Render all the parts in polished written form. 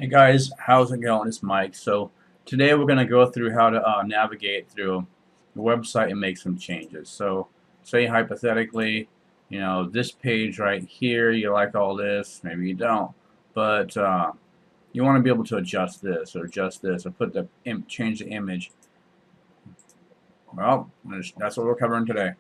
Hey guys, how's it going? It's Mike. So today we're going to go through how to navigate through the website and make some changes. So say hypothetically, this page right here, you like all this, maybe you don't, but you want to be able to adjust this or adjust this or change the image. Well, that's what we're covering today.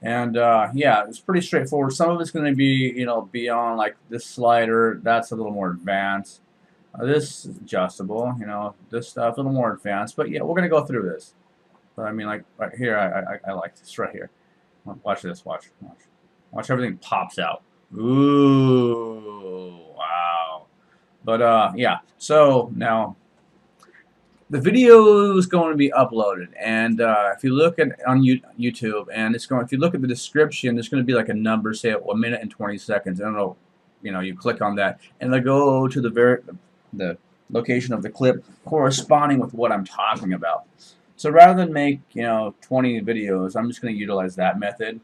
And yeah, it's pretty straightforward. Some of it's going to be, beyond like this slider. That's a little more advanced. This is adjustable, this stuff a little more advanced, but yeah, we're gonna go through this. But I mean, like right here, I like this right here. Watch this, watch everything pops out. Ooh, wow. But yeah. So now the video is going to be uploaded, and if you look at on YouTube, and it's going, if you look at the description, there's going to be like a number, say 1 minute and 20 seconds. I don't know, you click on that, and they go to the location of the clip corresponding with what I'm talking about. So rather than make 20 videos, I'm just going to utilize that method.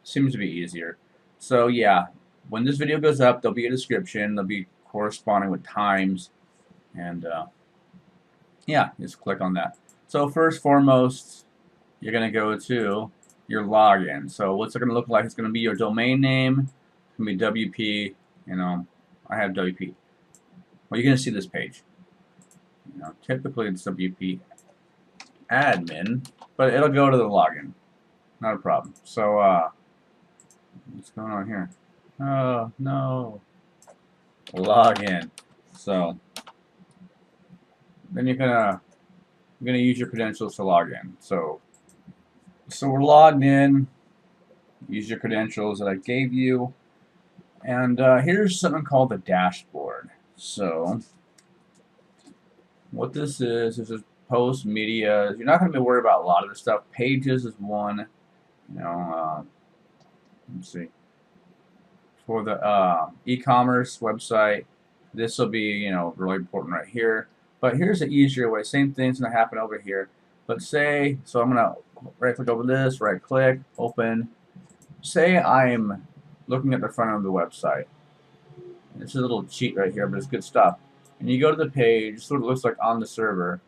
Seems to be easier. So yeah, when this video goes up, there'll be a description. There'll be corresponding with times, and yeah, just click on that. So first foremost, you're going to go to your login. So what's it going to look like? It's going to be your domain name. It's going to be WP. I have WP. Well, you're going to see this page. Typically it's WP admin, but it'll go to the login. Not a problem. So what's going on here? Oh no, login. So then you're gonna use your credentials to log in. So we're logged in. Use your credentials that I gave you, and here's something called the dashboard. So what this is a post media. You're not going to be worried about a lot of this stuff. Pages is one. Let's see. For the e-commerce website, this will be really important right here. But here's an easier way. Same thing's going to happen over here. But say, so I'm going to right click over this, right click, open. Say I'm looking at the front of the website. This is a little cheat right here, but it's good stuff. And you go to the page, this is what it looks like on the server.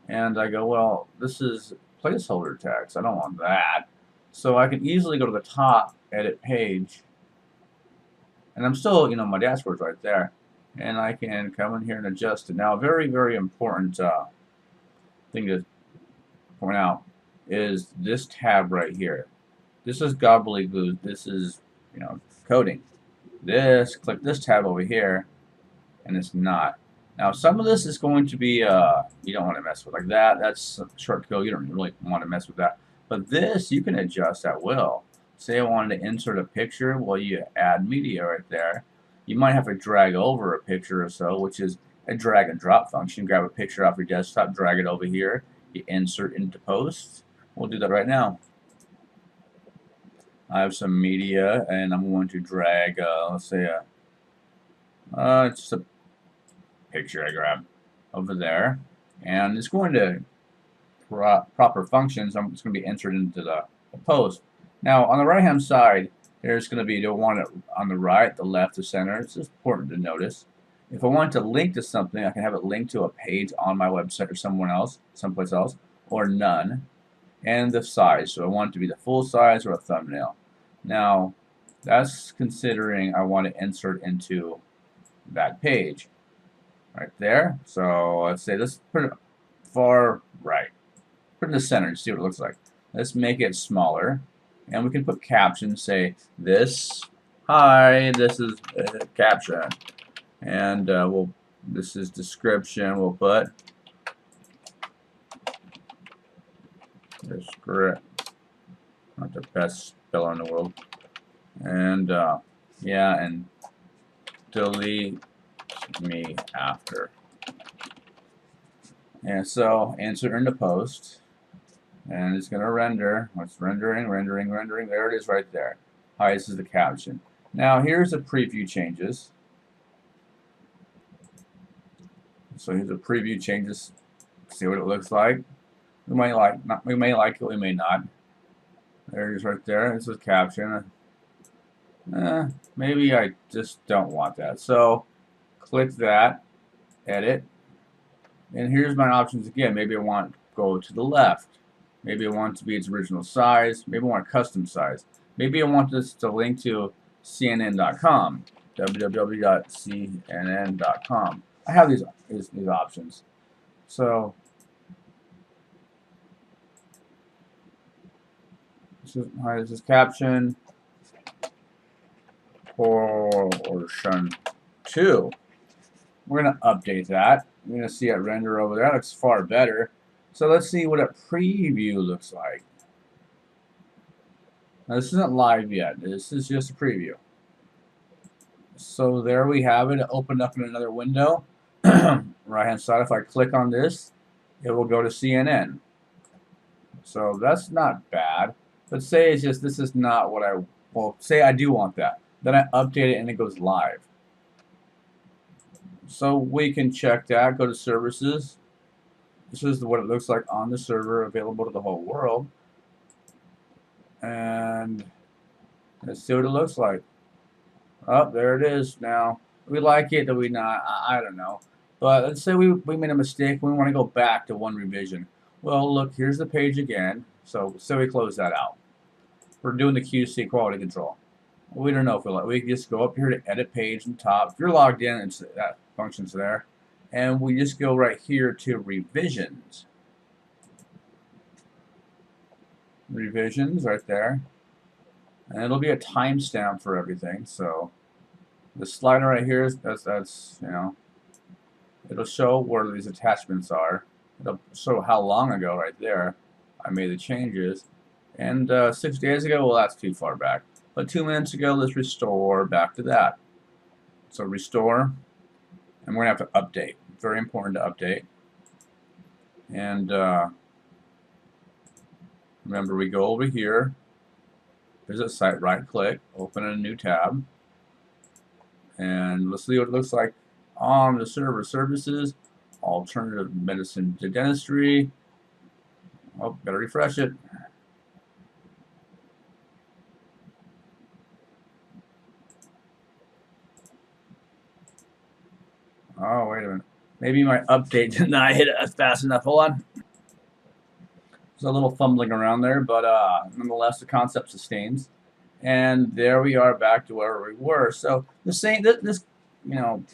And I go, well, this is placeholder text. I don't want that. So I can easily go to the top, edit page, and I'm still, my dashboard's right there. And I can come in here and adjust it. Now, a very, very important thing to point out is this tab right here. This is gobbledygook. This is, coding. Click this tab over here, and it's not. Now, some of this is going to be, you don't want to mess with like that. That's short code. You don't really want to mess with that. But this, you can adjust at will. Say I wanted to insert a picture. Well, you add media right there. You might have to drag over a picture or so, which is a drag and drop function. Grab a picture off your desktop, drag it over here. You insert into post. We'll do that right now. I have some media, and I'm going to drag, let's say, just a picture I grabbed over there, and it's going to proper functions. It's going to be entered into the post. Now on the right hand side, there's going to be the one on the right, the left, the center. It's just important to notice. If I want to link to something, I can have it linked to a page on my website or someplace else, or none. And the size. So I want it to be the full size or a thumbnail. Now that's considering I want to insert into that page. Right there. So let's say let's put it far right. Put it in the center and see what it looks like. Let's make it smaller. And we can put captions, say this. Hi, this is a caption. And this is description. We'll put descript. Not the best speller in the world. And yeah, and delete me after. And so insert into post, and it's going to render. It's rendering. There it is right there. Hi, this is the caption. Now here's the preview changes. So here's the preview changes. See what it looks like. We may like it, we may not. There it is right there. This is caption. Maybe I just don't want that. So click that, edit, and here's my options again. Maybe I want to go to the left. Maybe I want it to be its original size. Maybe I want a custom size. Maybe I want this to link to CNN.com, www.cnn.com. I have these options. So this is caption portion 2. We're going to update that. You're going to see it render over there. That looks far better. So let's see what a preview looks like. Now this isn't live yet. This is just a preview. So there we have it. It opened up in another window. Right hand side, if I click on this, it will go to CNN. So that's not bad. But say it's just this is not what well, say I do want that. Then I update it and it goes live. So we can check that, go to services. This is what it looks like on the server, available to the whole world. And let's see what it looks like. Oh, there it is now. We like it, do we not? I don't know. But let's say we made a mistake. We want to go back to one revision. Well, look, here's the page again. So we close that out. We're doing the QC quality control. We don't know if we just go up here to edit page and top. If you're logged in, it's that function's there. And we just go right here to revisions. Revisions right there. And it'll be a timestamp for everything. So the slider right here is that's you know, it'll show where these attachments are. It'll show how long ago right there I made the changes. And 6 days ago, well, that's too far back. But 2 minutes ago, let's restore back to that. So restore, and we're going to have to update. Very important to update. And remember, we go over here, visit site, right click, open a new tab, and let's see what it looks like on the server. Services, alternative medicine to dentistry. Oh, better refresh it. Oh, wait a minute. Maybe my update did not hit it fast enough. Hold on. There's a little fumbling around there, but nonetheless, the concept sustains. And there we are back to where we were. So the same, this, you know,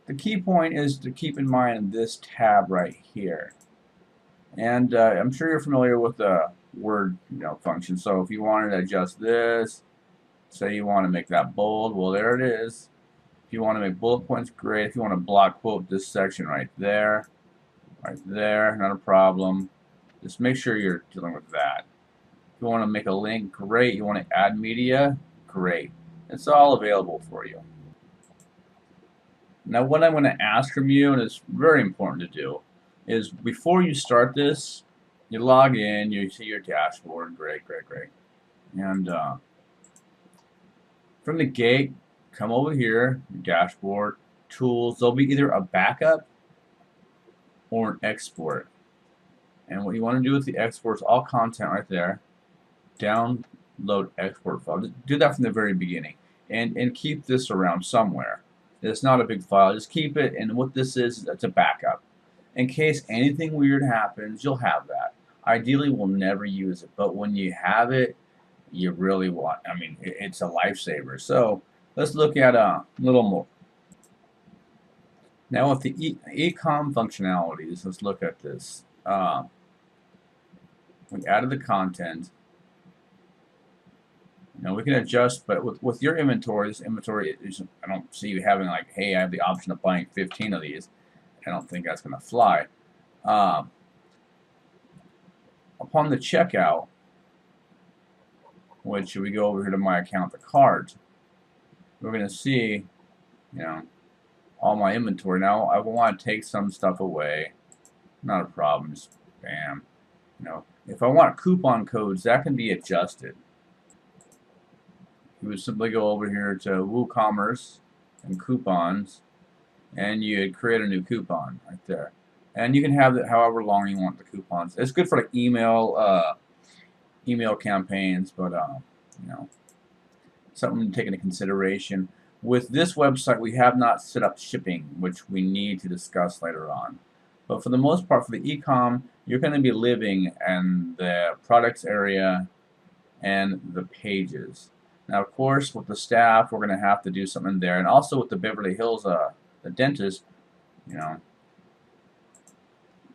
the key point is to keep in mind this tab right here. And I'm sure you're familiar with the word, function. So if you wanted to adjust this, say you want to make that bold, well, there it is. If you want to make bullet points, great. If you want to block quote this section right there, not a problem. Just make sure you're dealing with that. If you want to make a link, great. You want to add media, great. It's all available for you. Now what I'm going to ask from you, and it's very important to do, is before you start this, you log in, you see your dashboard, great. And from the gate, come over here, your dashboard, tools. There'll be either a backup or an export. And what you want to do with the export is all content right there. Download export file. Just do that from the very beginning. And keep this around somewhere. It's not a big file. Just keep it. And what this is, it's a backup. In case anything weird happens, you'll have that. Ideally, we'll never use it. But when you have it, you really want, it's a lifesaver. So let's look at a little more. Now with the ecom functionalities, let's look at this. We added the content. Now we can adjust, but with your inventory, this inventory is, I don't see you having like, hey, I have the option of buying 15 of these. I don't think that's going to fly. Upon the checkout, which we go over here to my account, the cards, we're going to see, all my inventory. Now I want to take some stuff away. Not a problem. Just bam. If I want coupon codes, that can be adjusted. You would simply go over here to WooCommerce and coupons, and you'd create a new coupon right there. And you can have it however long you want the coupons. It's good for like email campaigns, but something to take into consideration. With this website, we have not set up shipping, which we need to discuss later on. But for the most part, for the e-com, you're going to be living in the products area and the pages. Now, of course, with the staff, we're going to have to do something there, and also with the Beverly Hills, the dentist, you know,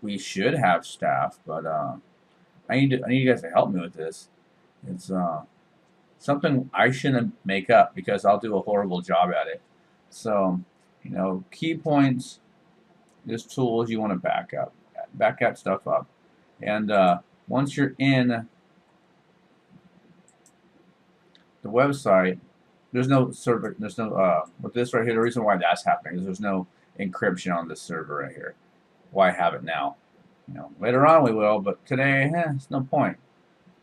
we should have staff, but I need you guys to help me with this. It's something I shouldn't make up because I'll do a horrible job at it. So, you know, key points, this tools you want to back that stuff up, and once you're in the website, there's no server, there's no with this right here. The reason why that's happening is there's no encryption on this server right here. Why have it now? You know, later on we will, but today, it's no point.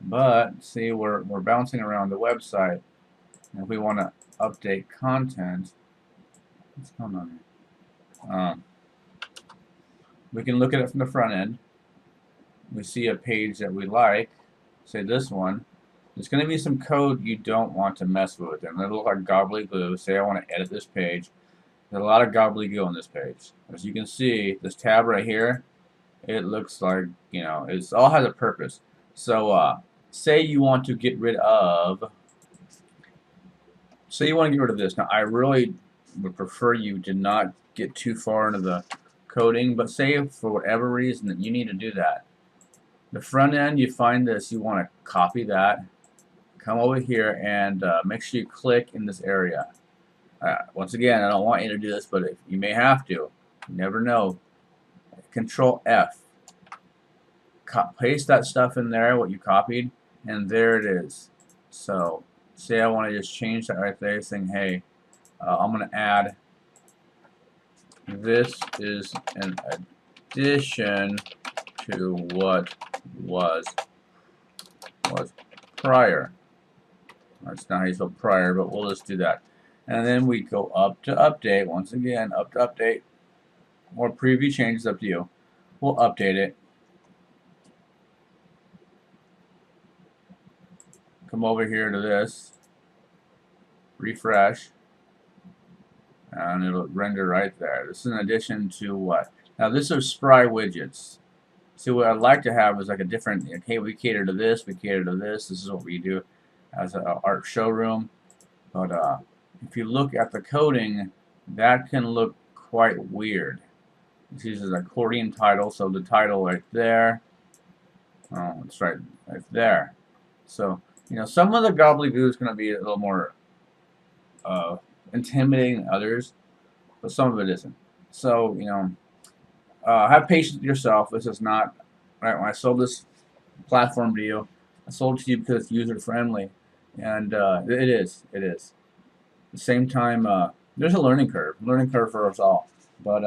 But see, we're bouncing around the website, and if we want to update content, what's going on here? We can look at it from the front end. We see a page that we like, say this one. There's going to be some code you don't want to mess with, and it'll look like gobbledygook. Say I want to edit this page. There's a lot of gobbledygook on this page. As you can see, this tab right here, it looks like, you know, it all has a purpose. So, say you want to get rid of, this. Now, I really would prefer you to not get too far into the coding, but say for whatever reason that you need to do that. The front end, you find this, you want to copy that, come over here, and make sure you click in this area. Once again, I don't want you to do this, but if you may have to. You never know. Control F. Paste that stuff in there, what you copied, and there it is. So, say I want to just change that right there, saying, hey, I'm going to add, this is an addition to what was prior. That's not how you spell prior, but we'll just do that. And then we go up to update. Once again, up to update. Or preview changes, up to you. We'll update it. Come over here to this. Refresh. And it'll render right there. This is in addition to what? Now this is Spry Widgets. So what I'd like to have is like a different, okay, we cater to this, we cater to this. This is what we do as an art showroom. But if you look at the coding, that can look quite weird. This uses an accordion title, so the title right there. Oh, it's right there. So, you know, some of the gobbledygook is going to be a little more intimidating than others, but some of it isn't. So, you know, have patience with yourself. This is not, right, when I sold this platform to you, I sold it to you because it's user friendly, and it is. At the same time, there's a learning curve for us all. But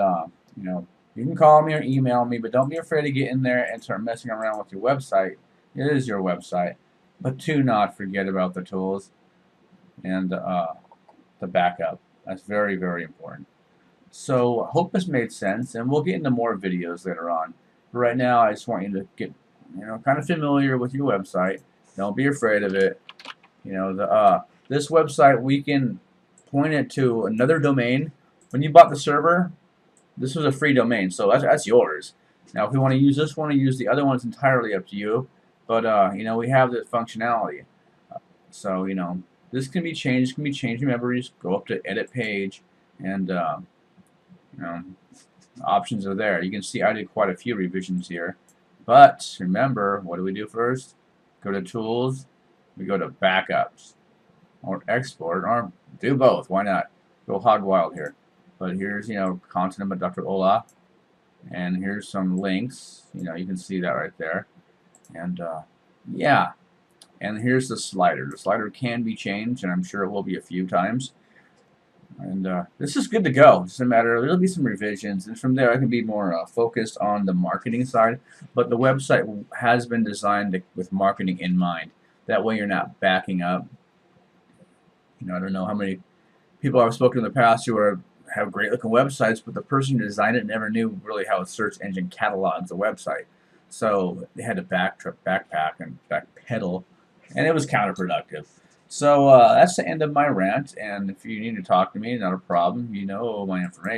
you know, you can call me or email me, but don't be afraid to get in there and start messing around with your website. It is your website, but do not forget about the tools and the backup. That's very, very important. So I hope this made sense, and we'll get into more videos later on. But right now, I just want you to get, you know, kind of familiar with your website. Don't be afraid of it. You know, this website, we can point it to another domain. When you bought the server, this was a free domain, so that's yours. Now, if we want to use this one or use the other one, it's entirely up to you. But you know, we have the functionality. So you know, this can be changed. Remember, you just go up to Edit Page, and you know, the options are there. You can see I did quite a few revisions here. But remember, what do we do first? Go to Tools. We go to Backups or Export, or do both. Why not? Go hog wild here. But here's, you know, content about Dr. Ola, and here's some links. You know, you can see that right there. And yeah, and here's the slider. The slider can be changed, and I'm sure it will be a few times. And this is good to go. It's a matter, there'll be some revisions, and from there I can be more focused on the marketing side. But the website has been designed with marketing in mind. That way you're not backing up. You know, I don't know how many people I've spoken to in the past who have great looking websites, but the person who designed it never knew really how a search engine catalogs a website. So they had to backpack and backpedal, and it was counterproductive. So that's the end of my rant, and if you need to talk to me, not a problem. You know my information.